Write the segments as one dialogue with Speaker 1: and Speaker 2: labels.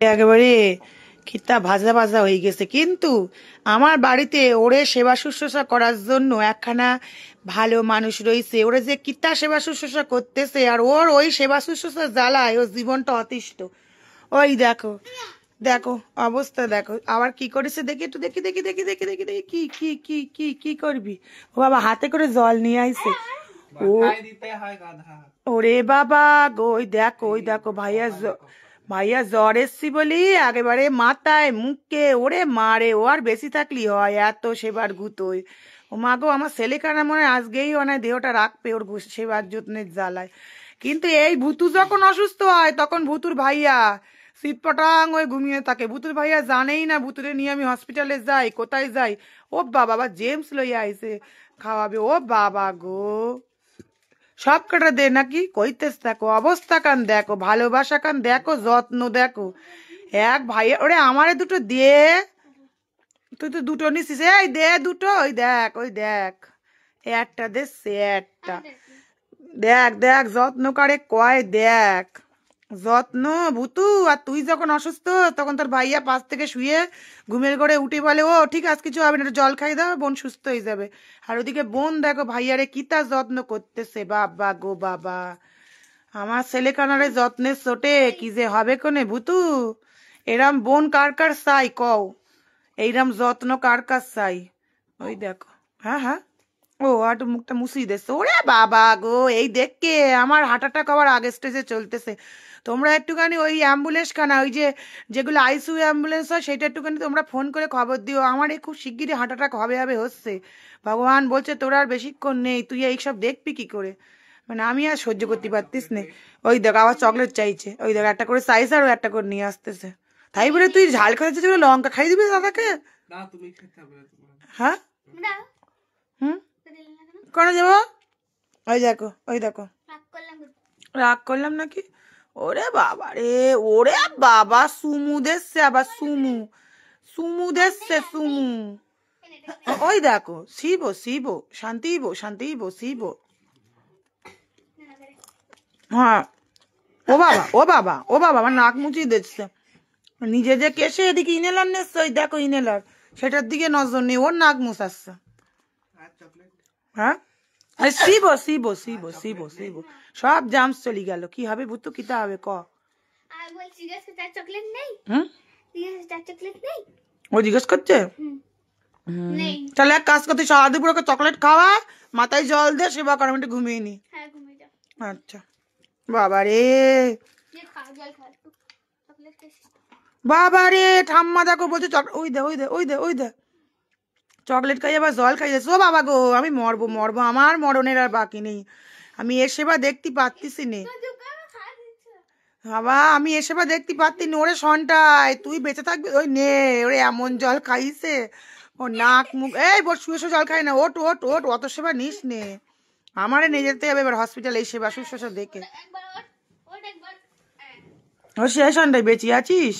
Speaker 1: একেবারে খিত্তা ভাজা ভাজা হয়ে গেছে, কিন্তু আমার বাড়িতে ওরে সেবা শুশ্রূষা করার জন্য একখানা ভালো মানুষ রয়েছে। ওরে যে কিত্তা সেবা শুশ্রূষা করতেছে, আর ওর ওই সেবা শুশ্রূষা জ্বালায় ওর জীবনটা অতিষ্ঠ। ওই দেখো দেখো অবস্থা দেখো, আবার কি করেছে দেখি, একটু দেখি দেখি দেখি দেখি দেখি দেখি কি কি কি কি কি করবি। ও বাবা হাতে করে জল নিয়ে আইছে। ও ওরে বাবা গো, ওই দেখো ভাইয়া জ্বর এসছি বলি একেবারে মাথায় মুখে ওরে মারে। ও আর বেশি থাকলি হয়, এত সেবার গুতোয়। ও মা গো, আমার ছেলেখানা মনে হয় আজকেই অনেক দেহটা রাখবে ওর সেবার যত্নের জ্বালায়। কিন্তু এই ভুতু যখন অসুস্থ হয় তখন ভুতুর ভাইয়া শীতপটাং ওই ঘুমিয়ে থাকে। ভুতুর ভাইয়া জানেই না ভুতুরে নিয়ে আমি হসপিটালে যাই, কোথায় যাই। ও বাবা জেমস লইয়া আইছে খাওয়াবে। ও বাবা গো, সব কটা দে নাকি কইতেস, দেখো অবস্থা কান দেখো, ভালোবাসা কান দেখো, যত্ন দেখো। এক ভাইয়া ওরে আমারে দুটো দে, তুই তো দুটো নিছিস, এই দে দুটো। ওই দেখ একটা দে, সে একটা দেখ দেখ যত্ন করে কয়, দেখ যত্ন ভুতু। আর তুই যখন অসুস্থ তখন তোর ভাইয়া পাশ থেকে শুয়ে ঘুমের ঘরে উঠে বলে, ও ঠিক আছে কিছু হবে না, একটু জল খাই দাও, বোন সুস্থ হয়ে যাবে। আর ওদিকে বোন দেখো ভাইয়ারে কি তার যত্ন করতেছে। বাবা গো বাবা, আমার ছেলে কানারে যত্নের চোটে কি যে হবে কোনে ভুতু। এরাম বোন কার কার চাই কও, এইরাম যত্ন কার কার চাই। ওই দেখো, হ্যাঁ হ্যাঁ, ও একটু মুখটা মুছিয়ে দিচ্ছে। ওরে বাবা গো, এই দেখকে আমার হার্ট অ্যাটাক আবার আগে স্টেজে চলতেছে। তোমরা একটুখানি ওই অ্যাম্বুলেন্স খানা, ওই যেগুলো আইসিইউ অ্যাম্বুলেন্স হয়, সেটা একটুখানি তোমরা ফোন করে খবর দিও। আমার এই খুব শিগগিরই হার্ট অ্যাটাক হবে হবে হচ্ছে। ভগবান বলছে তোর আর বেশিক্ষণ নেই, তুই এইসব দেখবি কি করে, মানে আমি আর সহ্য করতে পারতিস না। ওই দেখ আবার চকলেট চাইছে, ওই দেখ একটা করে চাইছে আর একটা করে নিয়ে আসতেছে। তাই বলে তুই ঝাল খেতে লঙ্কা খাই দিবি দাদাকে? হ্যাঁ হুম কেন যাবো? ওই দেখো রাগ করলাম নাকি? ওরে বাবা রে, ওরে বাবা সুমু দেখছে, আবার সুমু দেখছে সুমু। ওই দেখো শিব শান্তি। হ্যাঁ ও বাবা আমার নাক মুচিয়ে দিচ্ছে। নিজে যে কেসে এদিকে ইনেলার নেচ্ছে, ওই দেখো ইনেলার, সেটার দিকে নজর নেই, ওর নাক মুছাচ্ছে। হ্যাঁ শিব সব জামস চলে গেল, কি হবে ভুতু, কিতা হবে ক? ও জিজ্ঞেস করছে, তাহলে এক কাজ করতে, সারা দুপুর ওকে চকলেট খাওয়া, মাথায় জল দে, সেবা কর, আমি একটু ঘুমিয়ে নি। আচ্ছা বাবা রে ঠাম্মা দেখো বলছে ওই দে চকলেট খাই আবার জল খাই যাচ্ছে। ও বাবা গো, আমি মরবো আমার মরণের আর বাকি নেই। আমি এ সেবা দেখতে পাচ্ছিস নে বাবা, আমি এ সেবা দেখতে পাচ্ছি না। ওরে সন্টায় তুই বেঁচে থাকবি, ওই নে ওরে এমন জল খাইছে, ও নাক মুখ, এই বল শুয়ে জল খাই না, ওট অত সেবা নিস নে। আমারে নিয়ে যেতে হবে এবার হসপিটালে এই সেবা শুশ্রূষা দেখে। ও সে সন্টায় বেঁচে আছিস?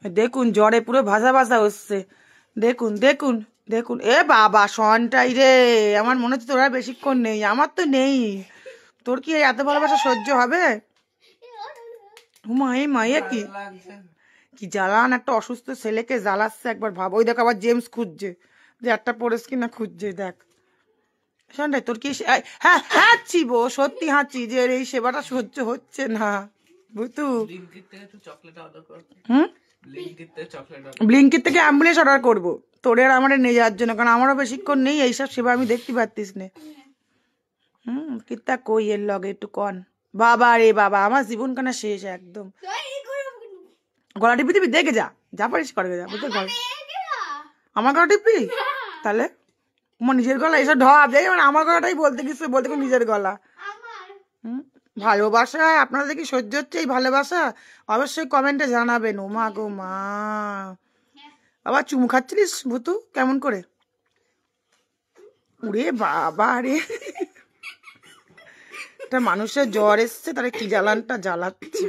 Speaker 1: দেখুন জ্বরে পুরো ভাজা ভাজা হচ্ছে, দেখুন এ বাবা সন্টাই রে, আমার মনে হচ্ছে তোর আর বেশিক্ষণ নেই। আমার তো নেই, তোর কি এত ভালোবাসা সহ্য হবে? মায়ে কি জ্বালান, একটা অসুস্থ ছেলেকে জ্বালাচ্ছে একবার ভাব। ওই দেখ আবার জেমস খুঁজছে যে একটা পড়েস কিনা খুঁজছে, দেখ সন্টাই তোর কি, হ্যাঁ হাঁচছি বো, সত্যি হাঁচছি যে এই সেবাটা সহ্য হচ্ছে না বুতু। ব্লিঙ্কিট থেকে অ্যাম্বুলেন্স অর্ডার করবো তোর আর আমার নিয়ে যাওয়ার জন্য, কারণ আমারও বেশিক্ষণ নেই, এইসব সেবা আমি দেখতে পারতিস না। কিত্তা কই এর লগে একটু কন। বাবা রে বাবা, আমার জীবন কানা শেষ একদম। গলা টিপি টিপি দেখে যা পারিস করে যা, বুঝতে পার। আমার গলা টিপি তাহলে আমার নিজের গলা এসব ঢপ দেয়, মানে আমার গলাটাই বলতে নিজের গলা। ভালোবাসা আপনাদের কি সহ্য হচ্ছে এই ভালোবাসা? অবশ্যই কমেন্টে জানাবেন। ও মা গো মা, আবার চুমু খাচ্ছিলিস ভুতু কেমন করে? ওরে বাবা রে, একটা মানুষের জ্বর এসছে, তারা কি জ্বালানটা জ্বালাচ্ছে।